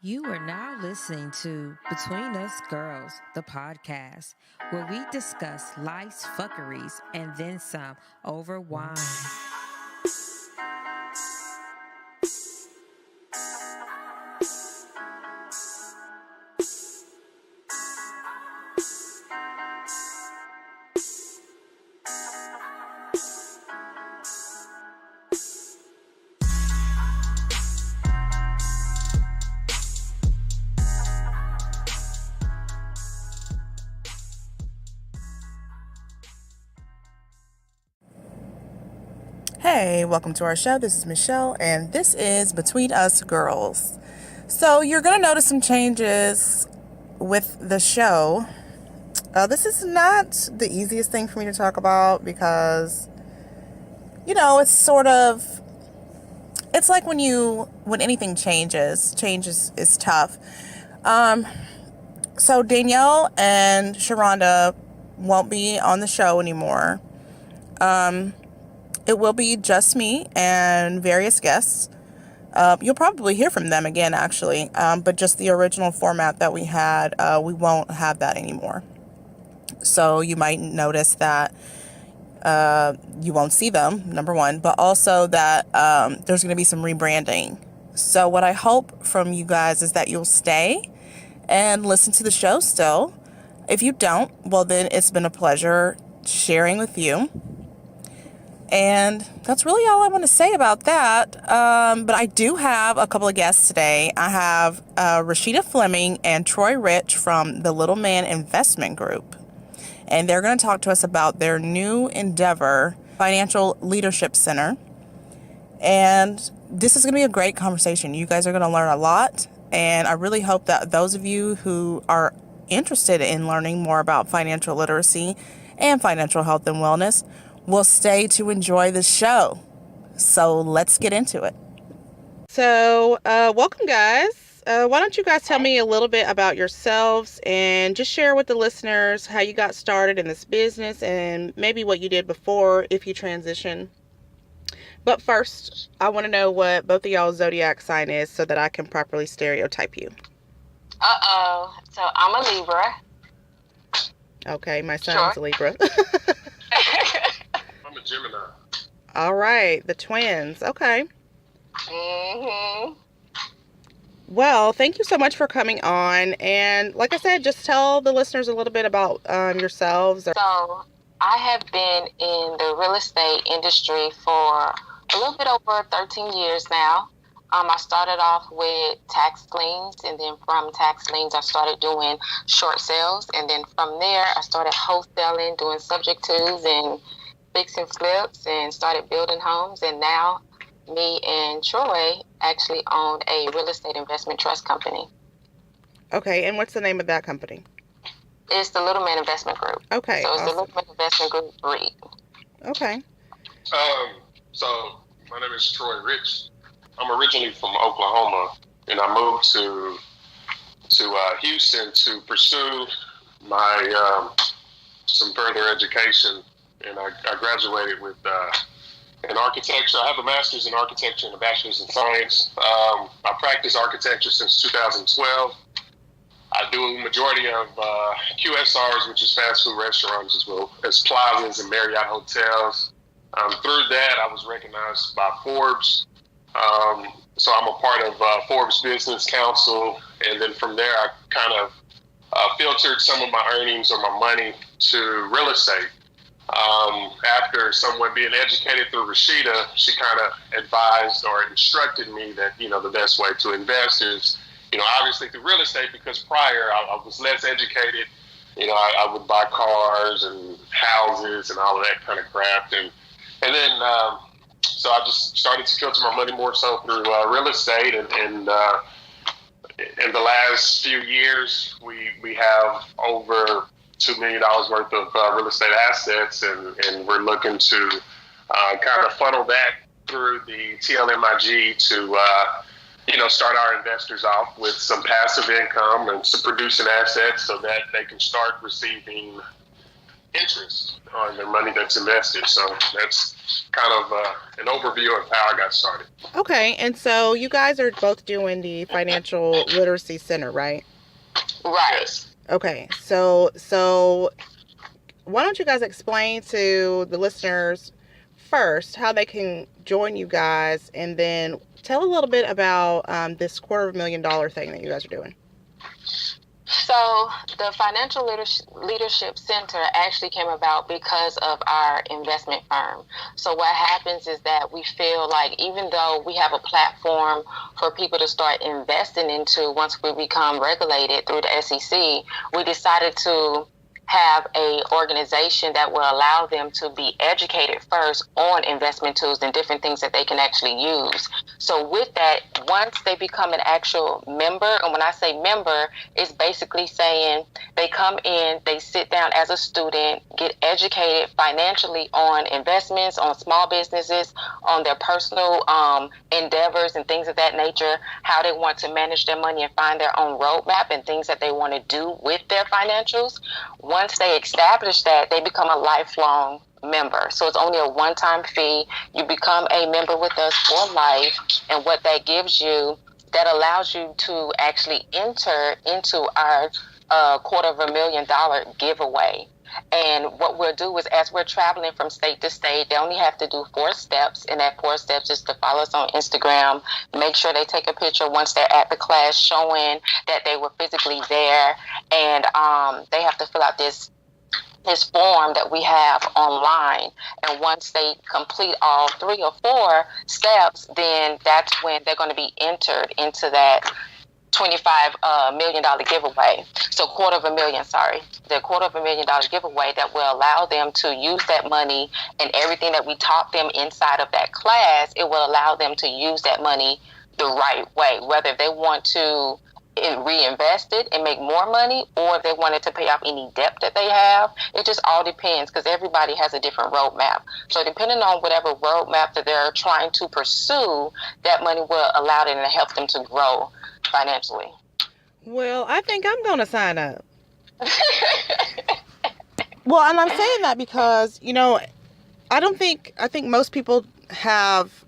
You are now listening to Between Us Girls, the podcast, where we discuss life's fuckeries and then some over wine. Hey, welcome to our show. This is Michelle, and this is Between Us Girls. So you're going to notice some changes with the show. This is not the easiest thing for me to talk about because, it's like when anything changes, change is tough. So Danielle and Sharonda won't be on the show anymore. It will be just me and various guests. You'll probably hear from them again, actually. But just the original format that we had, we won't have that anymore. So you might notice that you won't see them, number one. But also that there's going to be some rebranding. So what I hope from you guys is that you'll stay and listen to the show still. If you don't, well, then it's been a pleasure sharing with you. And that's really all I want to say about that. But I do have a couple of guests today. I have Rashida Fleming and Troy Rich from the Little Man Investment Group. And they're going to talk to us about their new endeavor, Financial Leadership Center. And this is going to be a great conversation. You guys are going to learn a lot. And I really hope that those of you who are interested in learning more about financial literacy and financial health and wellness will stay to enjoy the show. So let's get into it. So welcome, guys. Why don't you guys tell me a little bit about yourselves and just share with the listeners how you got started in this business and maybe what you did before if you transition. But first, I want to know what both of y'all's zodiac sign is so that I can properly stereotype you. So I'm a Libra. Okay, my son's a Libra. I'm a Gemini. All right, the twins. Okay. Mm-hmm. Well, thank you so much for coming on. And like I said, just tell the listeners a little bit about yourselves. So I have been in the real estate industry for a little bit over 13 years now. I started off with tax liens, and then from tax liens, I started doing short sales. And then from there, I started wholesaling, doing subject twos and fix and flips, and started building homes. And now me and Troy actually own a real estate investment trust company. Okay, and what's the name of that company? It's the Little Man Investment Group. Okay, So it's awesome. the Little Man Investment Group REIT. Okay. So my name is Troy Rich. I'm originally from Oklahoma, and I moved to Houston to pursue my some further education. And I graduated with in architecture. I have a master's in architecture and a bachelor's in science. I practice architecture since 2012. I do a majority of QSRs, which is fast food restaurants, as well as plazas and Marriott hotels. Through that, I was recognized by Forbes. So I'm a part of Forbes Business Council. And then from there, I kind of filtered some of my earnings or my money to real estate. After someone being educated through Rashida, she kind of advised or instructed me that, the best way to invest is, obviously through real estate, because prior I was less educated. I would buy cars and houses and all of that kind of crap. And then, so I just started to filter my money more so through real estate. And in the last few years, we have over $2 million worth of real estate assets, and we're looking to kind of funnel that through the TLMIG to, start our investors off with some passive income and some producing assets so that they can start receiving interest on their money that's invested. So that's kind of an overview of how I got started. Okay, and so you guys are both doing the Financial Literacy Center, right? Right. Yes. Okay, so why don't you guys explain to the listeners first how they can join you guys, and then tell a little bit about this $250,000 thing that you guys are doing. So the Financial Leadership Center actually came about because of our investment firm. So what happens is that we feel like even though we have a platform for people to start investing into once we become regulated through the SEC, we decided to have a organization that will allow them to be educated first on investment tools and different things that they can actually use. So with that, once they become an actual member, and when I say member, it's basically saying they come in, they sit down as a student, get educated financially on investments, on small businesses, on their personal endeavors and things of that nature, how they want to manage their money and find their own roadmap and things that they want to do with their financials. Once they establish that, they become a lifelong member. So it's only a one-time fee. You become a member with us for life, and what that gives you, that allows you to actually enter into our $250,000 giveaway. And what we'll do is, as we're traveling from state to state, they only have to do 4 steps. And that 4 steps is to follow us on Instagram. Make sure they take a picture once they're at the class showing that they were physically there. And they have to fill out this form that we have online. And once they complete all 3 or 4 steps, then that's when they're going to be entered into that $25 million giveaway. So $250,000, the $250,000 giveaway that will allow them to use that money, and everything that we taught them inside of that class, it will allow them to use that money the right way, whether they want to reinvest it and make more money, or if they wanted to pay off any debt that they have. It just all depends, because everybody has a different roadmap. So depending on whatever roadmap that they're trying to pursue, that money will allow them to help them to grow financially. Well, I think I'm going to sign up. Well, and I'm saying that because, I think most people have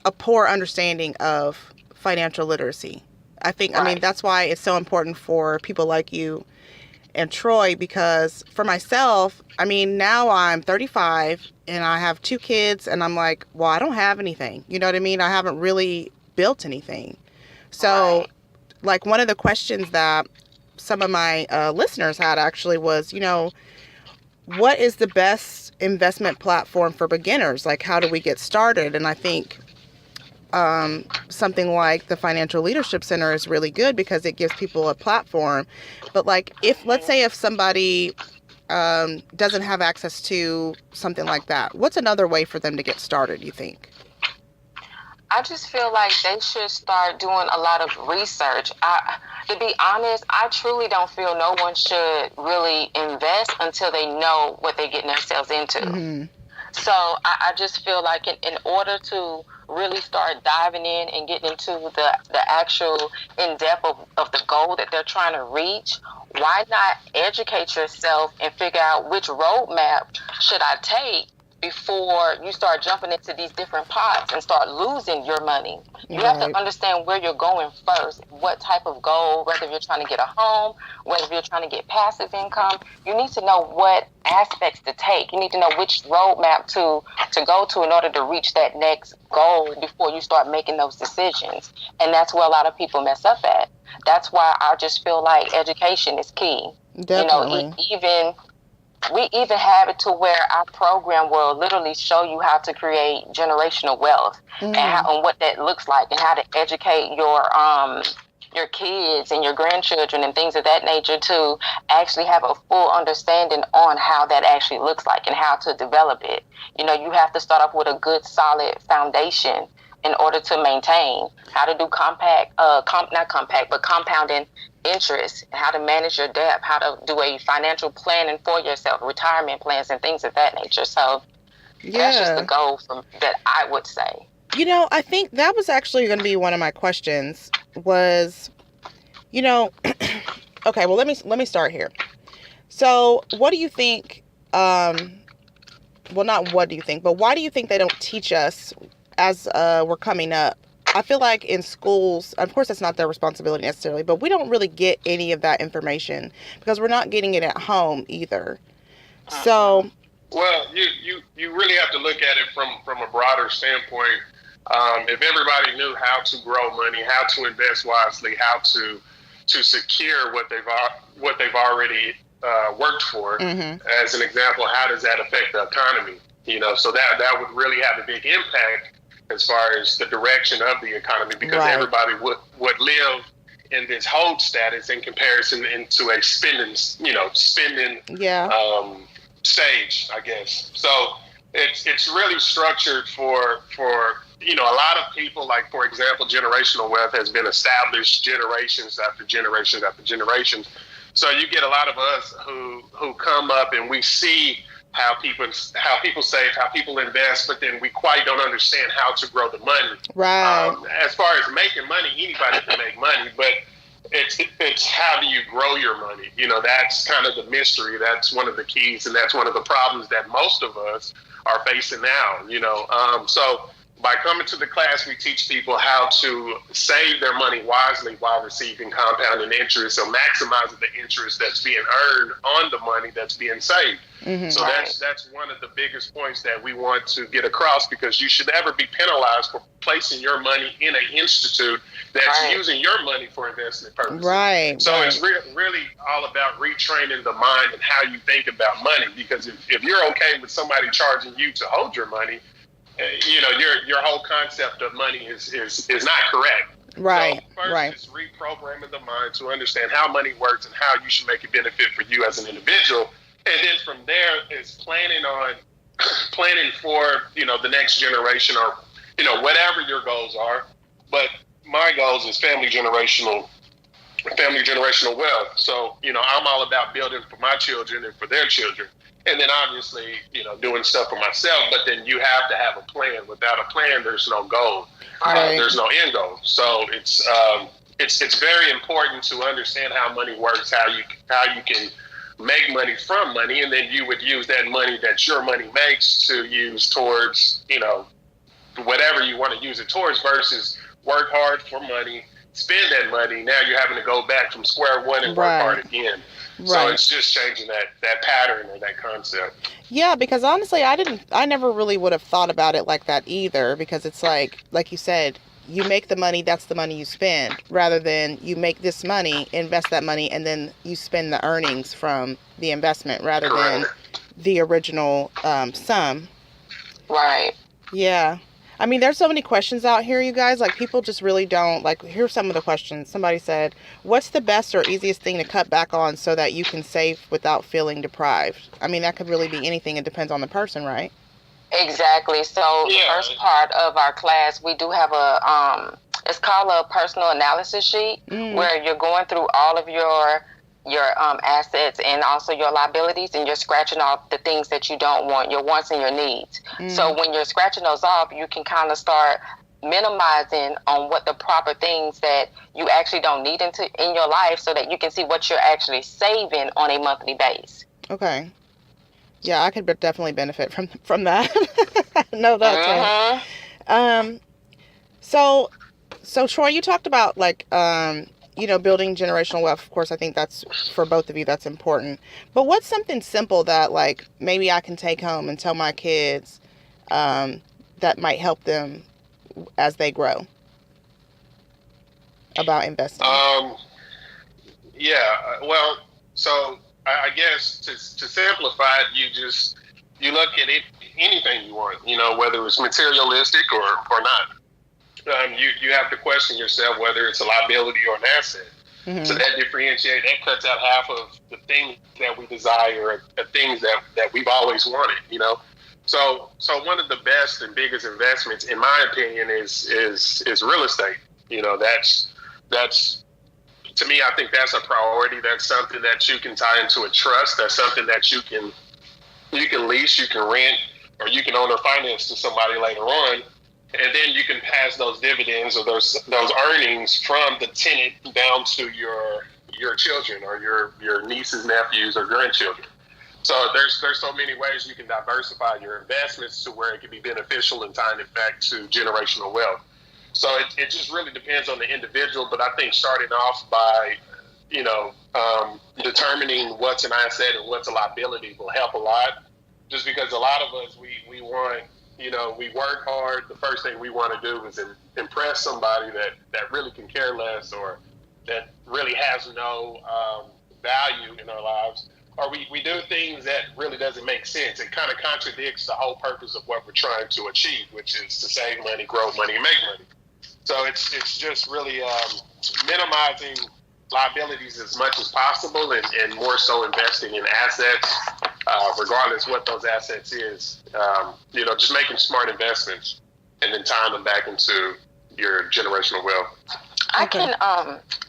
a poor understanding of financial literacy. I mean, that's why it's so important for people like you and Troy, because for myself, I mean, now I'm 35 and I have 2 kids, and I'm like, well, I don't have anything. You know what I mean? I haven't really built anything. So, like, one of the questions that some of my listeners had actually was, what is the best investment platform for beginners? Like, how do we get started? And I think something like the Financial Leadership Center is really good because it gives people a platform. But, like, let's say if somebody doesn't have access to something like that, what's another way for them to get started, you think? I just feel like they should start doing a lot of research. To be honest, I truly don't feel no one should really invest until they know what they're getting themselves into. Mm-hmm. So I just feel like in order to really start diving in and getting into the actual in-depth of the goal that they're trying to reach, why not educate yourself and figure out which roadmap should I take before you start jumping into these different pots and start losing your money. You have to understand where you're going first, what type of goal, whether you're trying to get a home, whether you're trying to get passive income. You need to know what aspects to take. You need to know which roadmap to go to in order to reach that next goal before you start making those decisions. And that's where a lot of people mess up at. That's why I just feel like education is key. Definitely. We even have it to where our program will literally show you how to create generational wealth, mm-hmm. and what that looks like, and how to educate your kids and your grandchildren and things of that nature to actually have a full understanding on how that actually looks like and how to develop it. You have to start off with a good, solid foundation in order to maintain how to do compounding interest, how to manage your debt, how to do a financial planning for yourself, retirement plans and things of that nature. So that's just the goal that I would say. I think that was actually going to be one of my questions was, okay, well, let me start here. So what do you think well, not what do you think, but why do you think they don't teach us as we're coming up? I feel like in schools, of course, that's not their responsibility necessarily, but we don't really get any of that information because we're not getting it at home either. So, well, you really have to look at it from a broader standpoint. If everybody knew how to grow money, how to invest wisely, how to secure what they've already worked for, as an example, how does that affect the economy? So that would really have a big impact as far as the direction of the economy, because everybody would live in this hold status in comparison into a spending stage, I guess. So it's really structured for a lot of people. Like, for example, generational wealth has been established generations after generations after generations. So you get a lot of us who come up and we see how people save, how people invest, but then we quite don't understand how to grow the money. Right. As far as making money, anybody can make money, but it's how do you grow your money? That's kind of the mystery. That's one of the keys, and that's one of the problems that most of us are facing now. So by coming to the class, we teach people how to save their money wisely while receiving compounding interest, so maximizing the interest that's being earned on the money that's being saved. So that's one of the biggest points that we want to get across, because you should never be penalized for placing your money in an institute that's using your money for investment purposes. Right. So it's really all about retraining the mind and how you think about money, because if you're okay with somebody charging you to hold your money, your whole concept of money is not correct. Right. So first, it's reprogramming the mind to understand how money works and how you should make it benefit for you as an individual. And then from there is planning for, the next generation, or, whatever your goals are. But my goals is family generational wealth. So, I'm all about building for my children and for their children. And then obviously, doing stuff for myself, but then you have to have a plan. Without a plan, there's no goal. There's no end goal. So it's very important to understand how money works, how you can make money from money, and then you would use that money that your money makes to use towards, whatever you want to use it towards, versus work hard for money, spend that money. Now you're having to go back from square one and work hard again. So it's just changing that pattern or that concept. Yeah, because honestly, I never really would have thought about it like that either, because it's like you said, you make the money, that's the money you spend, rather than you make this money, invest that money, and then you spend the earnings from the investment rather than the original sum. Right. Yeah. I mean, there's so many questions out here, you guys. Like, people just really don't, here's some of the questions. Somebody said, what's the best or easiest thing to cut back on so that you can save without feeling deprived? I mean, that could really be anything. It depends on the person, right? Exactly. So the first part of our class, we do have it's called a personal analysis sheet, where you're going through all of your assets and also your liabilities, and you're scratching off the things that you don't want, your wants and your needs. So when you're scratching those off, you can kind of start minimizing on what the proper things that you actually don't need in your life, so that you can see what you're actually saving on a monthly base. Okay. Yeah, I could definitely benefit from that. No, that's right. So Troy, you talked about building generational wealth. Of course, I think that's, for both of you, that's important. But what's something simple that maybe I can take home and tell my kids that might help them as they grow about investing? Well, so I guess to simplify it, you look at it, anything you want, whether it's materialistic or not. You have to question yourself whether it's a liability or an asset. So that that cuts out half of the things that we desire, the things that we've always wanted, So one of the best and biggest investments, in my opinion, is real estate. That's to me, I think that's a priority. That's something that you can tie into a trust. That's something that you can lease, you can rent, or you can own or finance to somebody later on. And then you can pass those dividends or those earnings from the tenant down to your children or your nieces, nephews, or grandchildren. So there's so many ways you can diversify your investments to where it can be beneficial and tying it back to generational wealth. So it just really depends on the individual, but I think starting off by, determining what's an asset and what's a liability will help a lot. Just because a lot of us, we want, we work hard. The first thing we want to do is impress somebody that really can care less or that really has no value in our lives. Or we do things that really doesn't make sense. It kind of contradicts the whole purpose of what we're trying to achieve, which is to save money, grow money, and make money. So it's just really minimizing liabilities as much as possible and more so investing in assets, regardless what those assets is. Just making smart investments and then tying them back into your generational wealth. I can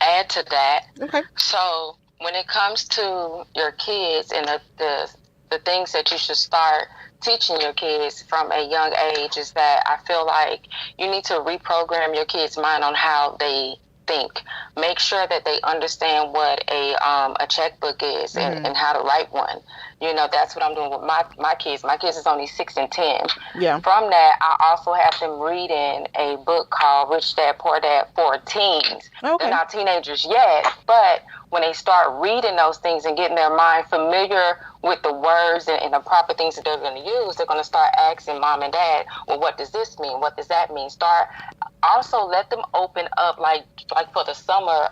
add to that. Okay. So when it comes to your kids and the things that you should start teaching your kids from a young age is that I feel like you need to reprogram your kids' mind on how they think. Make sure that they understand what a checkbook is and how to write one. That's what I'm doing with my kids. My kids is only 6 and 10. Yeah. From that, I also have them reading a book called Rich Dad Poor Dad for teens. Okay. They're not teenagers yet, but when they start reading those things and getting their mind familiar with the words and the proper things that they're going to use, they're going to start asking mom and dad, well, what does this mean? What does that mean? Also let them open up, like for the summer,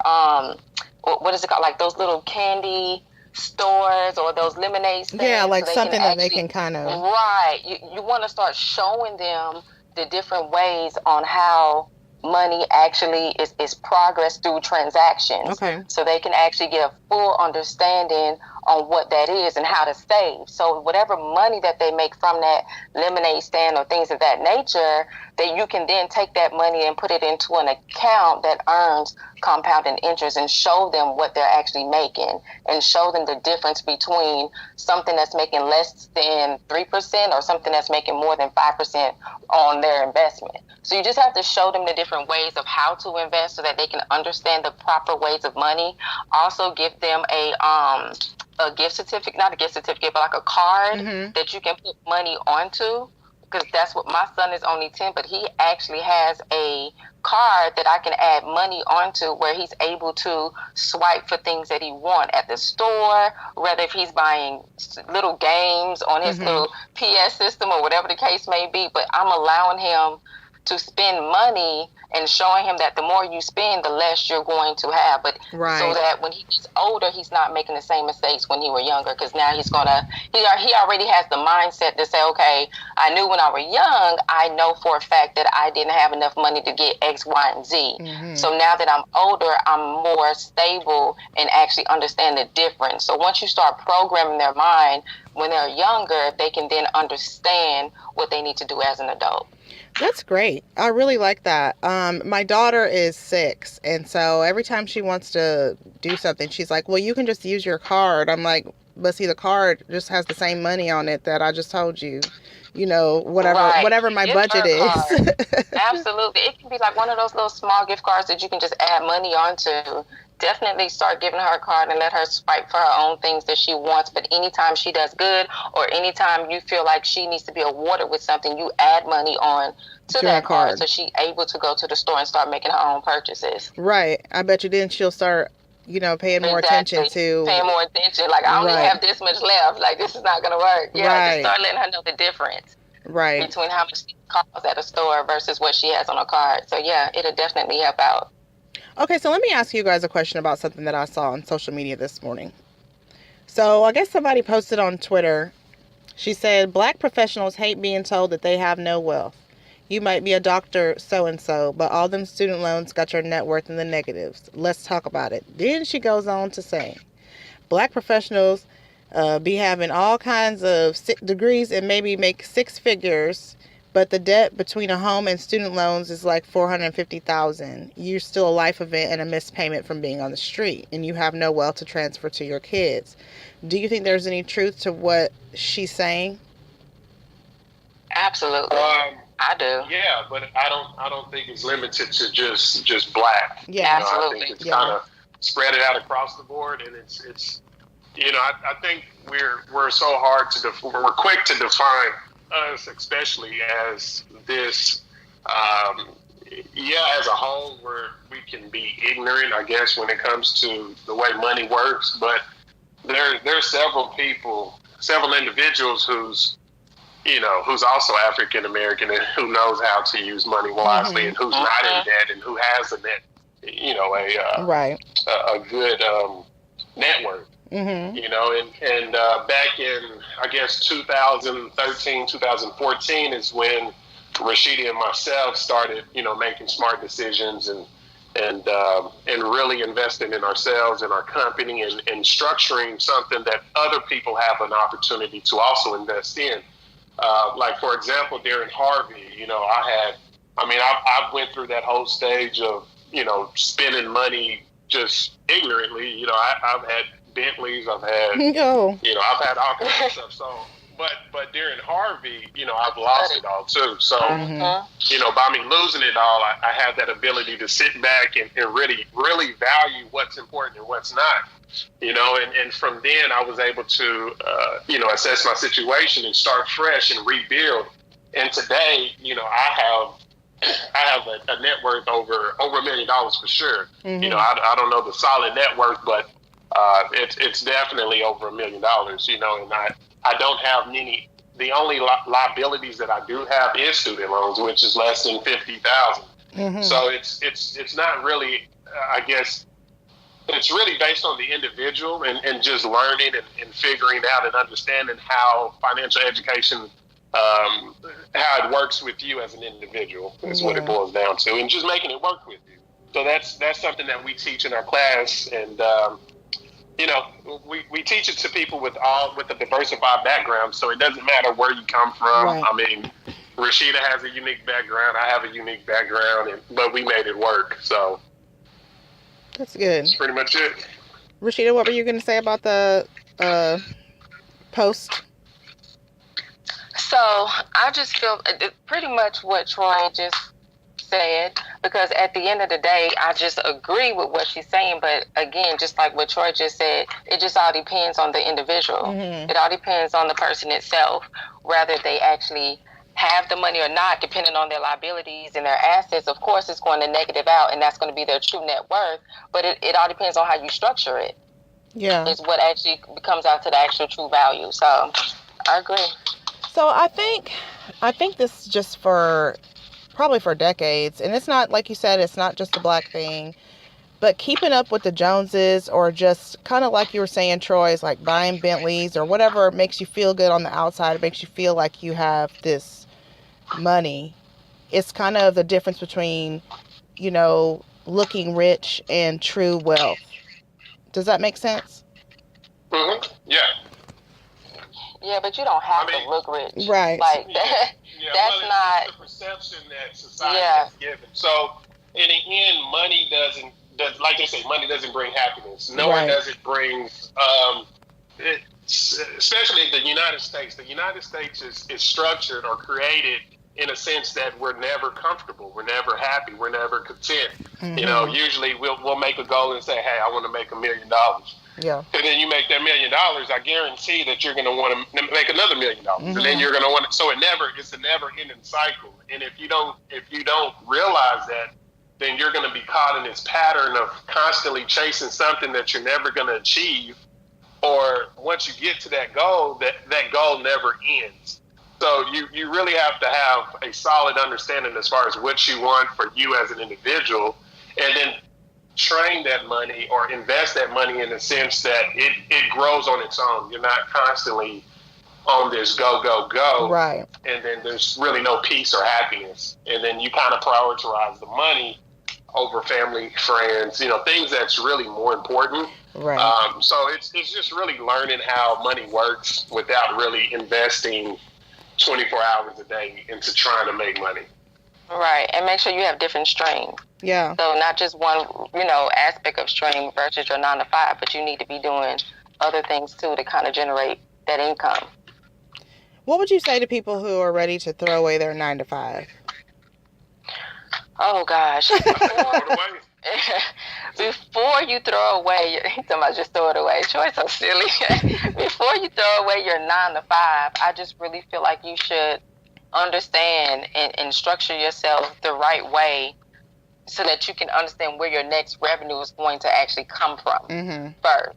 what is it called? Like those little candy stores or those lemonade stands. Yeah, like so something that they can kind of... Right. You want to start showing them the different ways on how money actually is progress through transactions. Okay. So they can actually get a full understanding on what that is and how to save. So whatever money that they make from that lemonade stand or things of that nature, that you can then take that money and put it into an account that earns compounding interest and show them what they're actually making and show them the difference between something that's making less than 3% or something that's making more than 5% on their investment. So you just have to show them the different ways of how to invest so that they can understand the proper ways of money. Also give them a gift certificate, not a gift certificate, but like a card that you can put money onto. Because that's what my son is only 10, but he actually has a card that I can add money onto where he's able to swipe for things that he wants at the store, whether if he's buying little games on his little PS system or whatever the case may be. But I'm allowing him to spend money and showing him that the more you spend, the less you're going to have. But right. So that when he's older, he's not making the same mistakes when he was younger. Because now he already has the mindset to say, okay, I knew when I was young, I know for a fact that I didn't have enough money to get X, Y, and Z. So now that I'm older, I'm more stable and actually understand the difference. So once you start programming their mind when they're younger, they can then understand what they need to do as an adult. That's great. I really like that. My daughter is 6, and so every time she wants to do something, she's like, well, you can just use your card. I'm like, but see, the card just has the same money on it that I just told you. Whatever my budget is. Absolutely. It can be like one of those little small gift cards that you can just add money onto. Definitely start giving her a card and let her swipe for her own things that she wants. But anytime she does good or anytime you feel like she needs to be awarded with something, you add money on to that card. So she's able to go to the store and start making her own purchases. Right. I bet you then she'll start, paying more attention to... Paying more attention. Like, I only have this much left. Like, this is not going to work. Yeah, just start letting her know the difference. Right. Between how much she costs at a store versus what she has on her card. So, yeah, it'll definitely help out. Okay, so let me ask you guys a question about something that I saw on social media this morning. So I guess somebody posted on Twitter. She said, Black professionals hate being told that they have no wealth. You might be a doctor so-and-so, but all them student loans got your net worth in the negatives. Let's talk about it. Then she goes on to say, Black professionals be having all kinds of degrees and maybe make 6 figures, but the debt between a home and student loans is like $450,000. You're still a life event and a missed payment from being on the street, and you have no wealth to transfer to your kids. Do you think there's any truth to what she's saying? Absolutely, I do. Yeah, but I don't think it's limited to just Black. Yeah, absolutely. I think it's kind of spread it out across the board, and it's I think we're so hard we're quick to define us, especially as this. Um, yeah, as a whole, we can be ignorant, I guess, when it comes to the way money works. But there's several individuals who's also African American and who knows how to use money wisely, and who's not in debt, and who has a net, Right. a good network. And back in, I guess, 2013, 2014 is when Rashida and myself started, making smart decisions and really investing in ourselves and our company, and structuring something that other people have an opportunity to also invest in. Like, for example, during Harvey, I've went through that whole stage of, spending money just ignorantly. I've had Bentleys, I've had, I've had all kinds of stuff. So, but during Harvey, I've lost it all too. So, by me losing it all, I had that ability to sit back and really, really value what's important and what's not. And from then I was able to, assess my situation and start fresh and rebuild. And today, I have a net worth over $1 million for sure. I don't know the solid net worth, but it's definitely over $1 million. And I don't have many. The only liabilities that I do have is student loans, which is less than $50,000. So it's not really, I guess. It's really based on the individual and just learning and figuring out and understanding how financial education, how it works with you as an individual is what it boils down to, and just making it work with you. So that's something that we teach in our class, and we teach it to people with a diversified background. So it doesn't matter where you come from. Right. I mean, Rashida has a unique background. I have a unique background, but we made it work. So. That's good. That's pretty much it. Rashida, what were you going to say about the post? So I just feel pretty much what Troy just said, because at the end of the day, I just agree with what she's saying. But again, just like what Troy just said, it just all depends on the individual. It all depends on the person itself, whether they actually have the money or not, depending on their liabilities and their assets. Of course, it's going to negative out, and that's going to be their true net worth. But it all depends on how you structure it. Yeah, is what actually comes out to the actual true value. So I agree. So I think this is just probably for decades, and it's not, like you said, it's not just a black thing. But keeping up with the Joneses, or just kind of like you were saying, Troy, is like buying Bentleys or whatever makes you feel good on the outside. It makes you feel like you have this money. It's kind of the difference between, looking rich and true wealth. Does that make sense? Yeah. Yeah, but you don't have to look rich. Right. Like that. That's not the perception that society has given. So in the end, money doesn't, like they say, money doesn't bring happiness. Nor does it bring, especially the United States. The United States is structured or created in a sense that we're never comfortable, we're never happy, we're never content. Usually we'll make a goal and say, hey, I want to make $1 million. Yeah. And then you make that $1 million, I guarantee that you're going to want to make another $1 million. And then you're going to want to, so it's a never ending cycle. And if you don't realize that, then you're going to be caught in this pattern of constantly chasing something that you're never going to achieve. Or once you get to that goal, that goal never ends. So you really have to have a solid understanding as far as what you want for you as an individual, and then train that money or invest that money in the sense that it grows on its own. You're not constantly on this go, go, go. Right. And then there's really no peace or happiness. And then you kind of prioritize the money over family, friends, things that's really more important. Right. So it's just really learning how money works without really investing 24 hours a day into trying to make money. Right, and make sure you have different streams. Yeah. So not just one, aspect of stream versus your 9 to 5, but you need to be doing other things too to kind of generate that income. What would you say to people who are ready to throw away their 9 to 5? Oh gosh. before you throw away, he's talking about just throw it away. Troy's so silly. Before you throw away your 9 to 5, I just really feel like you should understand and structure yourself the right way so that you can understand where your next revenue is going to actually come from first.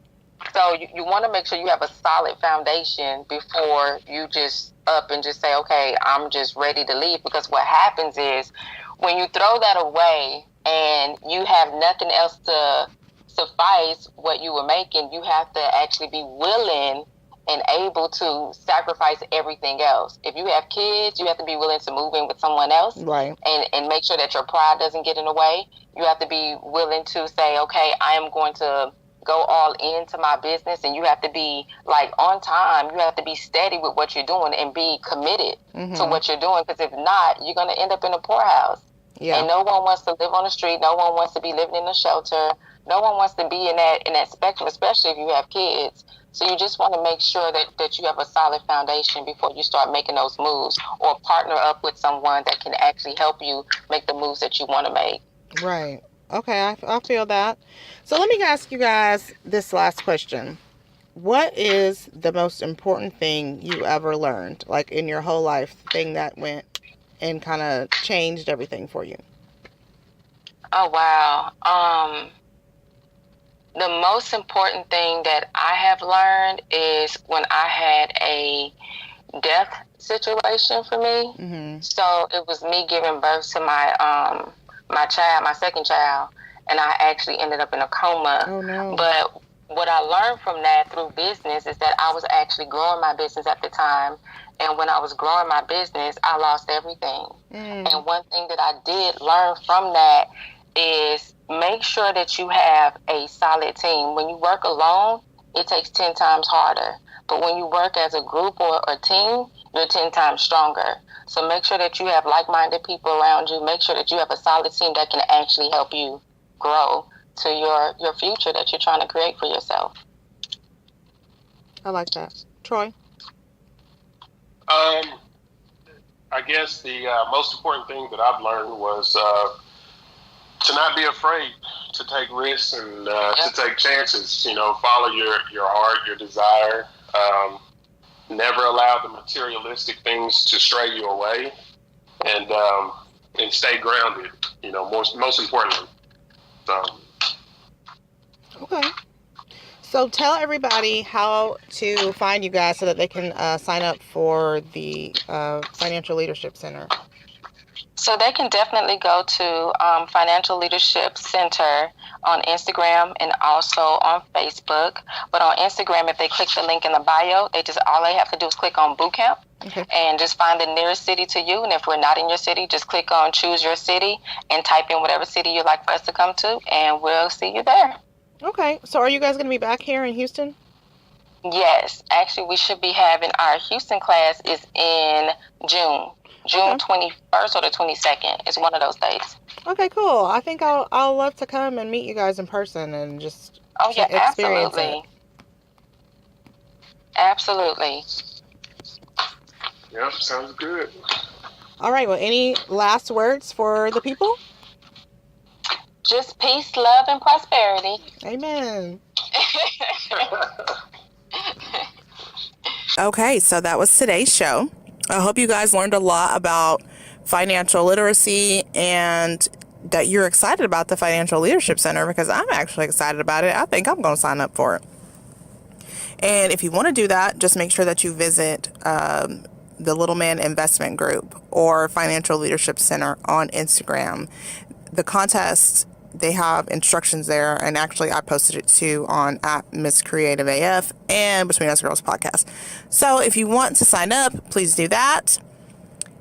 So you want to make sure you have a solid foundation before you just up and just say, okay, I'm just ready to leave. Because what happens is when you throw that away and you have nothing else to suffice what you were making, you have to actually be willing and able to sacrifice everything else. If you have kids, you have to be willing to move in with someone else, right? And make sure that your pride doesn't get in the way. You have to be willing to say, okay, I am going to go all into my business, and you have to be like on time. You have to be steady with what you're doing and be committed to what you're doing. Because if not, you're going to end up in a poorhouse. Yeah. And no one wants to live on the street. No one wants to be living in a shelter. No one wants to be in that spectrum, especially if you have kids. So you just want to make sure that you have a solid foundation before you start making those moves, or partner up with someone that can actually help you make the moves that you want to make. Right. Okay, I feel that. So let me ask you guys this last question. What is the most important thing you ever learned, like in your whole life, the thing that went and kind of changed everything for you? Oh, wow. The most important thing that I have learned is when I had a death situation for me. So it was me giving birth to my second child, and I actually ended up in a coma. Oh, no. But what I learned from that through business is that I was actually growing my business at the time. And when I was growing my business, I lost everything. And one thing that I did learn from that is make sure that you have a solid team. When you work alone, it takes 10 times harder. But when you work as a group or a team, you're 10 times stronger. So make sure that you have like-minded people around you. Make sure that you have a solid team that can actually help you grow to your future that you're trying to create for yourself. I like that. Troy? I guess the most important thing that I've learned was to not be afraid to take risks and to take chances. You know, follow your heart, your desire. Never allow the materialistic things to stray you away, and stay grounded. You know, most importantly. Okay. So tell everybody how to find you guys so that they can sign up for the Financial Leadership Center. So they can definitely go to Financial Leadership Center on Instagram and also on Facebook. But on Instagram, if they click the link in the bio, all they have to do is click on Bootcamp and just find the nearest city to you. And if we're not in your city, just click on Choose Your City and type in whatever city you'd like for us to come to, and we'll see you there. Okay. So are you guys going to be back here in Houston? Yes. Actually, we should be having our Houston class is in June 21st or the 22nd. It's one of those days. Okay, cool. I think I'll love to come and meet you guys in person and just experience absolutely. It. Absolutely. Yep, sounds good. All right. Well, any last words for the people? Just peace, love, and prosperity. Amen. Okay, so that was today's show. I hope you guys learned a lot about financial literacy and that you're excited about the Financial Leadership Center, because I'm actually excited about it. I think I'm going to sign up for it. And if you want to do that, just make sure that you visit the Little Man Investment Group or Financial Leadership Center on Instagram. The contest, they have instructions there, and actually I posted it too on @MissCreativeAF and Between Us Girls podcast. So if you want to sign up, please do that.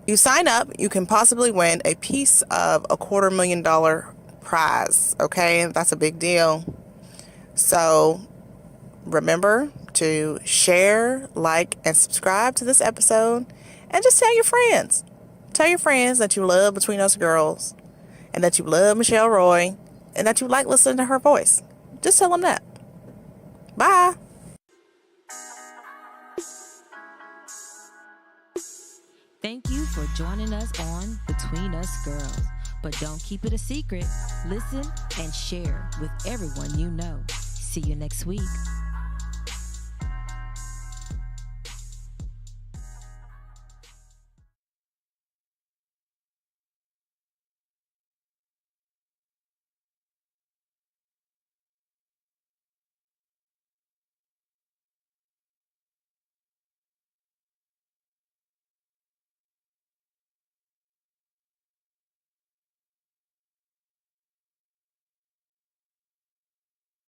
You sign up, you can possibly win a piece of a $250,000 prize. Okay, that's a big deal. So remember to share, like, and subscribe to this episode, and just tell your friends. Tell your friends that you love Between Us Girls, and that you love Michelle Roy, and that you like listening to her voice. Just tell them that. Bye. Thank you for joining us on Between Us Girls. But don't keep it a secret. Listen and share with everyone you know. See you next week.